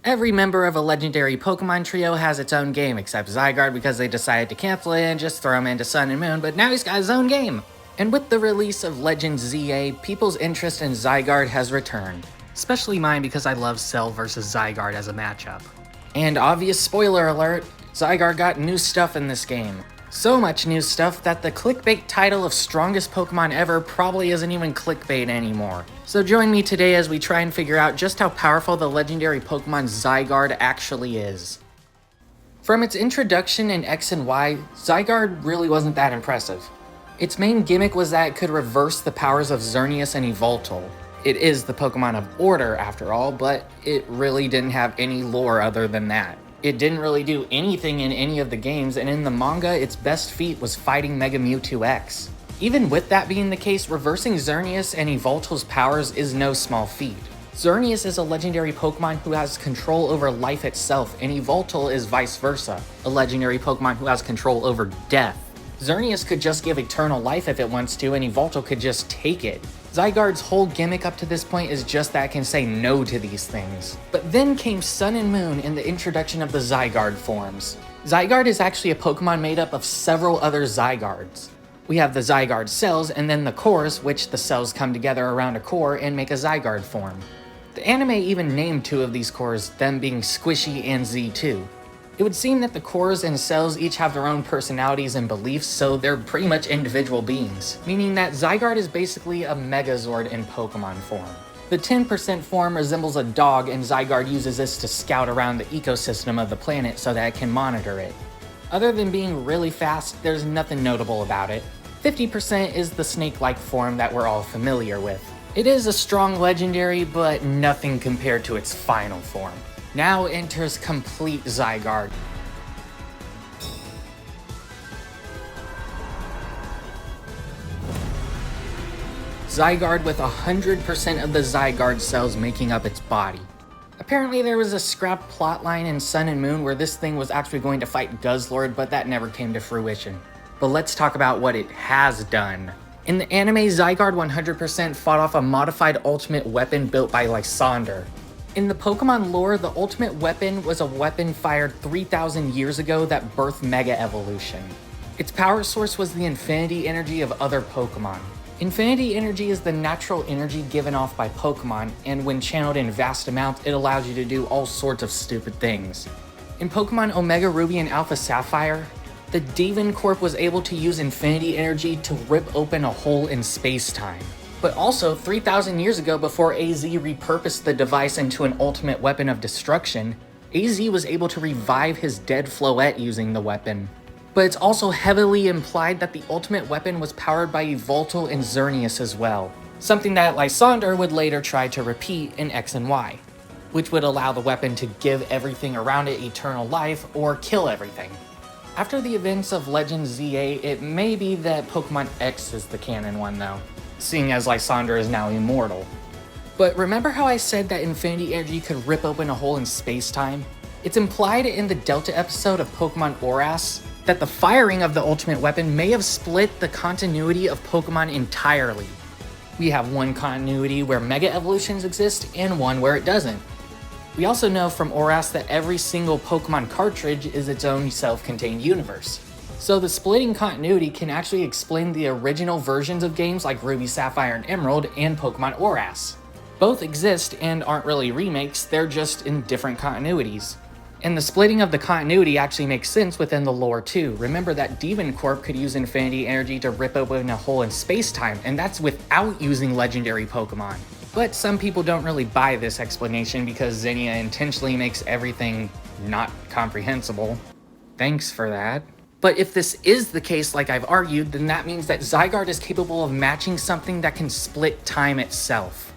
Every member of a legendary Pokemon trio has its own game, except Zygarde because they decided to cancel it and just throw him into Sun and Moon, but now he's got his own game! And with the release of Legends ZA, people's interest in Zygarde has returned. Especially mine because I love Cell vs Zygarde as a matchup. And obvious spoiler alert, Zygarde got new stuff in this game. So much new stuff that the clickbait title of strongest Pokemon ever probably isn't even clickbait anymore. So join me today as we try and figure out just how powerful the legendary Pokemon Zygarde actually is. From its introduction in X and Y, Zygarde really wasn't that impressive. Its main gimmick was that it could reverse the powers of Xerneas and Yveltal. It is the Pokemon of Order after all, but it really didn't have any lore other than that. It didn't really do anything in any of the games, and in the manga, its best feat was fighting Mega Mewtwo X. Even with that being the case, reversing Xerneas and Yveltal's powers is no small feat. Xerneas is a legendary Pokemon who has control over life itself, and Yveltal is vice versa, a legendary Pokemon who has control over death. Xerneas could just give eternal life if it wants to, and Yveltal could just take it. Zygarde's whole gimmick up to this point is just that it can say no to these things. But then came Sun and Moon and the introduction of the Zygarde forms. Zygarde is actually a Pokemon made up of several other Zygardes. We have the Zygarde cells and then the cores, which the cells come together around a core and make a Zygarde form. The anime even named two of these cores, them being Squishy and Z2. It would seem that the cores and cells each have their own personalities and beliefs, so they're pretty much individual beings, meaning that Zygarde is basically a Megazord in Pokemon form. The 10% form resembles a dog, and Zygarde uses this to scout around the ecosystem of the planet so that it can monitor it. Other than being really fast, there's nothing notable about it. 50% is the snake-like form that we're all familiar with. It is a strong legendary, but nothing compared to its final form. Now enters complete Zygarde. Zygarde with 100% of the Zygarde cells making up its body. Apparently there was a scrap plotline in Sun and Moon where this thing was actually going to fight Guzzlord, but that never came to fruition. But let's talk about what it has done. In the anime, Zygarde 100% fought off a modified ultimate weapon built by Lysander. In the Pokemon lore, the ultimate weapon was a weapon fired 3,000 years ago that birthed Mega Evolution. Its power source was the infinity energy of other Pokemon. Infinity energy is the natural energy given off by Pokemon, and when channeled in vast amounts, it allows you to do all sorts of stupid things. In Pokemon Omega Ruby and Alpha Sapphire, the Demon Corp was able to use infinity energy to rip open a hole in space-time. But also, 3,000 years ago, before AZ repurposed the device into an ultimate weapon of destruction, AZ was able to revive his dead Floette using the weapon. But it's also heavily implied that the ultimate weapon was powered by Yveltal and Xerneas as well, something that Lysander would later try to repeat in X and Y, which would allow the weapon to give everything around it eternal life or kill everything. After the events of Legends ZA, it may be that Pokemon X is the canon one though, seeing as Lysander is now immortal. But remember how I said that infinity energy could rip open a hole in space-time? It's implied in the Delta episode of Pokemon Oras that the firing of the ultimate weapon may have split the continuity of Pokemon entirely. We have one continuity where Mega Evolutions exist and one where it doesn't. We also know from Oras that every single Pokemon cartridge is its own self-contained universe. So the splitting continuity can actually explain the original versions of games like Ruby, Sapphire, and Emerald and Pokemon Oras. Both exist and aren't really remakes, they're just in different continuities. And the splitting of the continuity actually makes sense within the lore too. Remember that Demon Corp could use infinity energy to rip open a hole in space-time, and that's without using legendary Pokemon. But some people don't really buy this explanation because Xenia intentionally makes everything not comprehensible. Thanks for that. But if this is the case like I've argued, then that means that Zygarde is capable of matching something that can split time itself.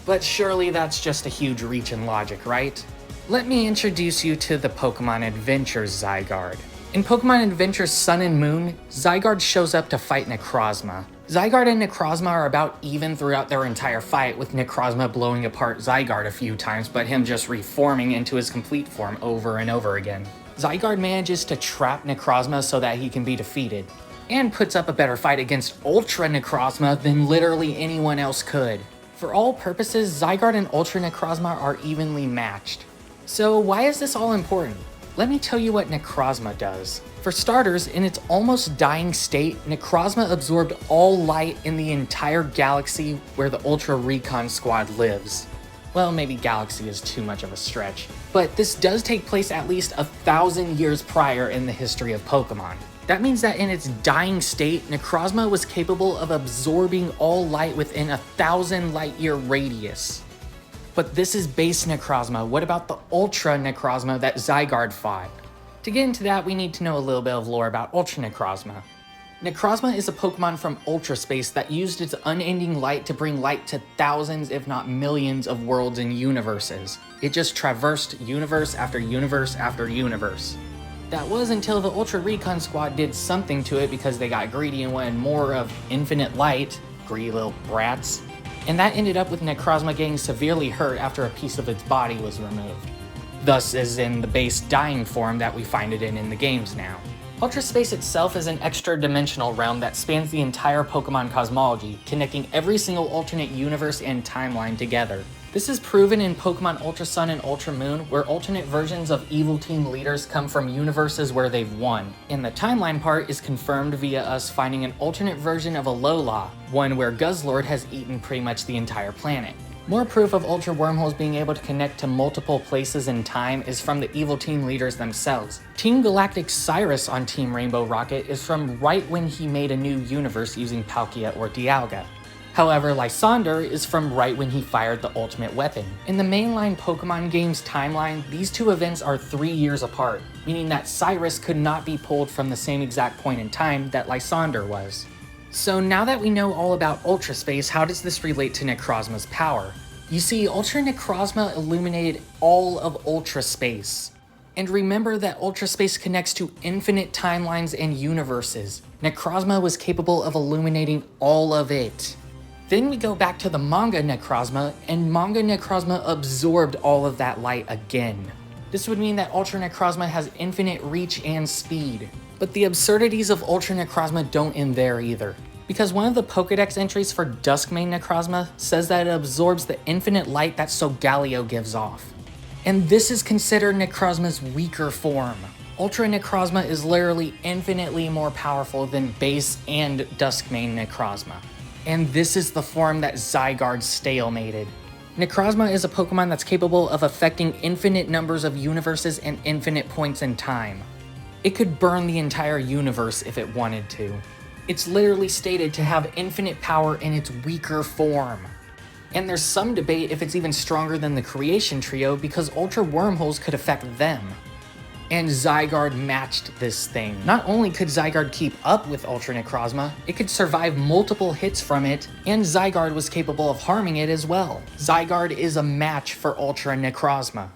But surely that's just a huge reach in logic, right? Let me introduce you to the Pokemon Adventures Zygarde. In Pokemon Adventures Sun and Moon, Zygarde shows up to fight Necrozma. Zygarde and Necrozma are about even throughout their entire fight, with Necrozma blowing apart Zygarde a few times, but him just reforming into his complete form over and over again. Zygarde manages to trap Necrozma so that he can be defeated, and puts up a better fight against Ultra Necrozma than literally anyone else could. For all purposes, Zygarde and Ultra Necrozma are evenly matched. So why is this all important? Let me tell you what Necrozma does. For starters, in its almost dying state, Necrozma absorbed all light in the entire galaxy where the Ultra Recon Squad lives. Well, maybe galaxy is too much of a stretch, but this does take place at least 1,000 years prior in the history of Pokemon. That means that in its dying state, Necrozma was capable of absorbing all light within 1,000 light-year radius. But this is base Necrozma. What about the Ultra Necrozma that Zygarde fought? To get into that, we need to know a little bit of lore about Ultra Necrozma. Necrozma is a Pokemon from Ultra Space that used its unending light to bring light to thousands, if not millions, of worlds and universes. It just traversed universe after universe after universe. That was until the Ultra Recon Squad did something to it because they got greedy and wanted more of infinite light, greedy little brats. And that ended up with Necrozma getting severely hurt after a piece of its body was removed. Thus is in the base dying form that we find it in the games now. Ultra Space itself is an extra-dimensional realm that spans the entire Pokemon cosmology, connecting every single alternate universe and timeline together. This is proven in Pokemon Ultra Sun and Ultra Moon, where alternate versions of evil team leaders come from universes where they've won. And the timeline part is confirmed via us finding an alternate version of Alola, one where Guzzlord has eaten pretty much the entire planet. More proof of Ultra Wormholes being able to connect to multiple places in time is from the evil team leaders themselves. Team Galactic Cyrus on Team Rainbow Rocket is from right when he made a new universe using Palkia or Dialga. However, Lysander is from right when he fired the ultimate weapon. In the mainline Pokemon game's timeline, these two events are 3 years apart, meaning that Cyrus could not be pulled from the same exact point in time that Lysander was. So now that we know all about Ultra Space, how does this relate to Necrozma's power? You see, Ultra Necrozma illuminated all of Ultra Space. And remember that Ultra Space connects to infinite timelines and universes. Necrozma was capable of illuminating all of it. Then we go back to the manga Necrozma, and manga Necrozma absorbed all of that light again. This would mean that Ultra Necrozma has infinite reach and speed. But the absurdities of Ultra Necrozma don't end there either, because one of the Pokédex entries for Duskmane Necrozma says that it absorbs the infinite light that Solgaleo gives off. And this is considered Necrozma's weaker form. Ultra Necrozma is literally infinitely more powerful than base and Duskmane Necrozma. And this is the form that Zygarde stalemated. Necrozma is a Pokemon that's capable of affecting infinite numbers of universes and infinite points in time. It could burn the entire universe if it wanted to. It's literally stated to have infinite power in its weaker form. And there's some debate if it's even stronger than the Creation Trio because Ultra Wormholes could affect them. And Zygarde matched this thing. Not only could Zygarde keep up with Ultra Necrozma, it could survive multiple hits from it, and Zygarde was capable of harming it as well. Zygarde is a match for Ultra Necrozma.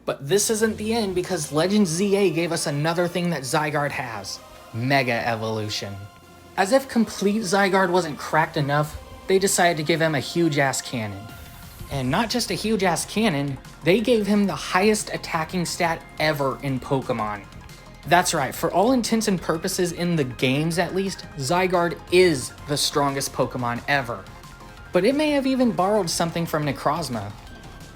But this isn't the end because Legend ZA gave us another thing that Zygarde has: Mega Evolution. As if complete Zygarde wasn't cracked enough, they decided to give him a huge-ass cannon. And not just a huge-ass cannon, they gave him the highest attacking stat ever in Pokemon. That's right, for all intents and purposes in the games at least, Zygarde is the strongest Pokemon ever. But it may have even borrowed something from Necrozma.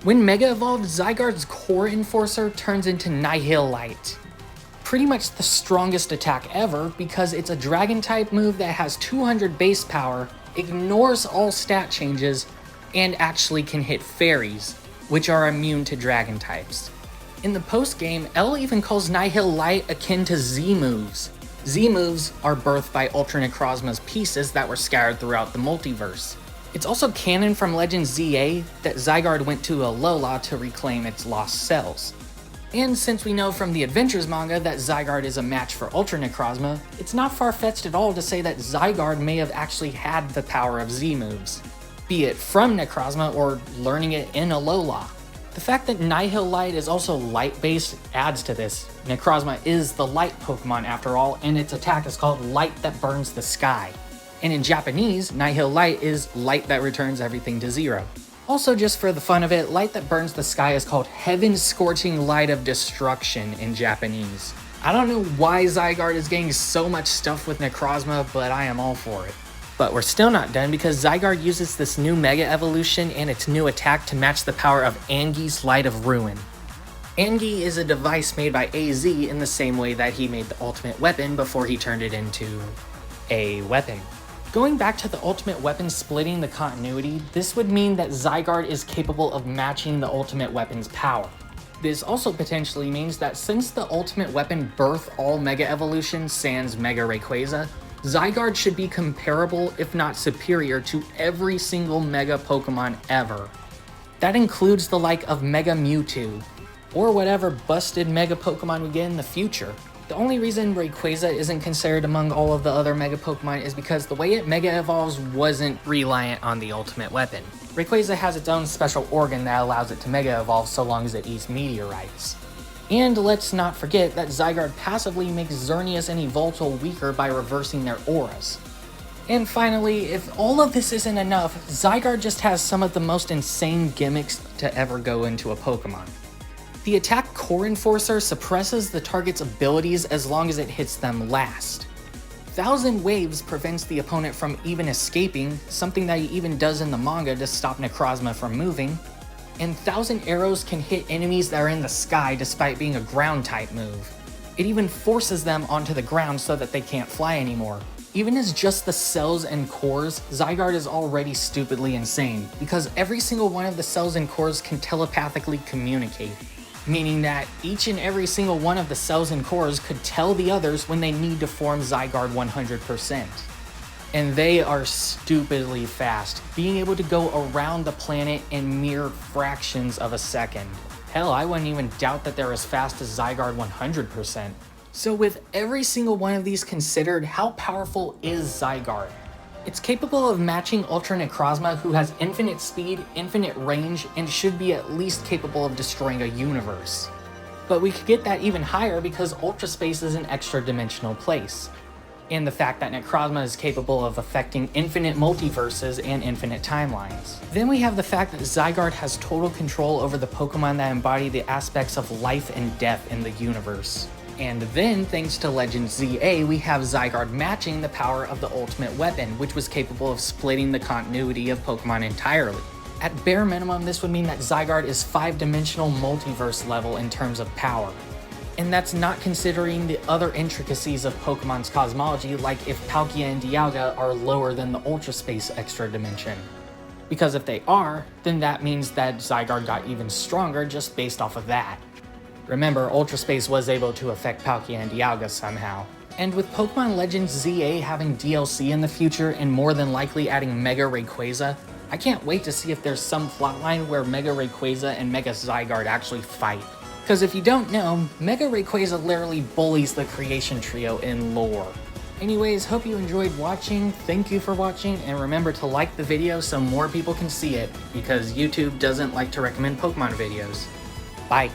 When Mega Evolved, Zygarde's Core Enforcer turns into Nihilite. Pretty much the strongest attack ever because it's a Dragon-type move that has 200 base power, ignores all stat changes, and actually can hit fairies, which are immune to Dragon types. In the post-game, L even calls Nihilite akin to Z-moves. Z-moves are birthed by Ultra Necrozma's pieces that were scattered throughout the multiverse. It's also canon from Legend ZA that Zygarde went to Alola to reclaim its lost cells. And since we know from the Adventures manga that Zygarde is a match for Ultra Necrozma, it's not far-fetched at all to say that Zygarde may have actually had the power of Z-moves, be it from Necrozma or learning it in Alola. The fact that Nihilite is also light-based adds to this. Necrozma is the light Pokemon after all, and its attack is called Light That Burns the Sky. And in Japanese, Nihilite is light that returns everything to zero. Also, just for the fun of it, Light That Burns the Sky is called Heaven's Scorching Light of Destruction in Japanese. I don't know why Zygarde is getting so much stuff with Necrozma, but I am all for it. But we're still not done because Zygarde uses this new Mega Evolution and its new attack to match the power of Angie's Light of Ruin. Angie is a device made by AZ in the same way that he made the ultimate weapon before he turned it into a weapon. Going back to the ultimate weapon splitting the continuity, this would mean that Zygarde is capable of matching the ultimate weapon's power. This also potentially means that since the ultimate weapon birthed all Mega Evolutions sans Mega Rayquaza, Zygarde should be comparable if not superior to every single Mega Pokemon ever. That includes the like of Mega Mewtwo, or whatever busted Mega Pokemon we get in the future. The only reason Rayquaza isn't considered among all of the other Mega Pokemon is because the way it Mega Evolves wasn't reliant on the ultimate weapon. Rayquaza has its own special organ that allows it to Mega Evolve so long as it eats meteorites. And let's not forget that Zygarde passively makes Xerneas and Yveltal weaker by reversing their auras. And finally, if all of this isn't enough, Zygarde just has some of the most insane gimmicks to ever go into a Pokemon. The attack Core Enforcer suppresses the target's abilities as long as it hits them last. 1,000 Waves prevents the opponent from even escaping, something that he even does in the manga to stop Necrozma from moving. And 1,000 Arrows can hit enemies that are in the sky despite being a ground type move. It even forces them onto the ground so that they can't fly anymore. Even as just the cells and cores, Zygarde is already stupidly insane, because every single one of the cells and cores can telepathically communicate, meaning that each and every single one of the cells and cores could tell the others when they need to form Zygarde 100%. And they are stupidly fast, being able to go around the planet in mere fractions of a second. Hell, I wouldn't even doubt that they're as fast as Zygarde 100%. So with every single one of these considered, how powerful is Zygarde? It's capable of matching Ultra Necrozma, who has infinite speed, infinite range, and should be at least capable of destroying a universe. But we could get that even higher because Ultra Space is an extra dimensional place, and the fact that Necrozma is capable of affecting infinite multiverses and infinite timelines. Then we have the fact that Zygarde has total control over the Pokemon that embody the aspects of life and death in the universe. And then, thanks to Legend ZA, we have Zygarde matching the power of the ultimate weapon, which was capable of splitting the continuity of Pokemon entirely. At bare minimum, this would mean that Zygarde is 5-dimensional multiverse level in terms of power. And that's not considering the other intricacies of Pokemon's cosmology, like if Palkia and Dialga are lower than the Ultra Space extra dimension. Because if they are, then that means that Zygarde got even stronger just based off of that. Remember, Ultra Space was able to affect Palkia and Dialga somehow. And with Pokemon Legends ZA having DLC in the future and more than likely adding Mega Rayquaza, I can't wait to see if there's some plotline where Mega Rayquaza and Mega Zygarde actually fight. Because if you don't know, Mega Rayquaza literally bullies the Creation Trio in lore. Anyways, hope you enjoyed watching, thank you for watching, and remember to like the video so more people can see it, because YouTube doesn't like to recommend Pokemon videos. Bye!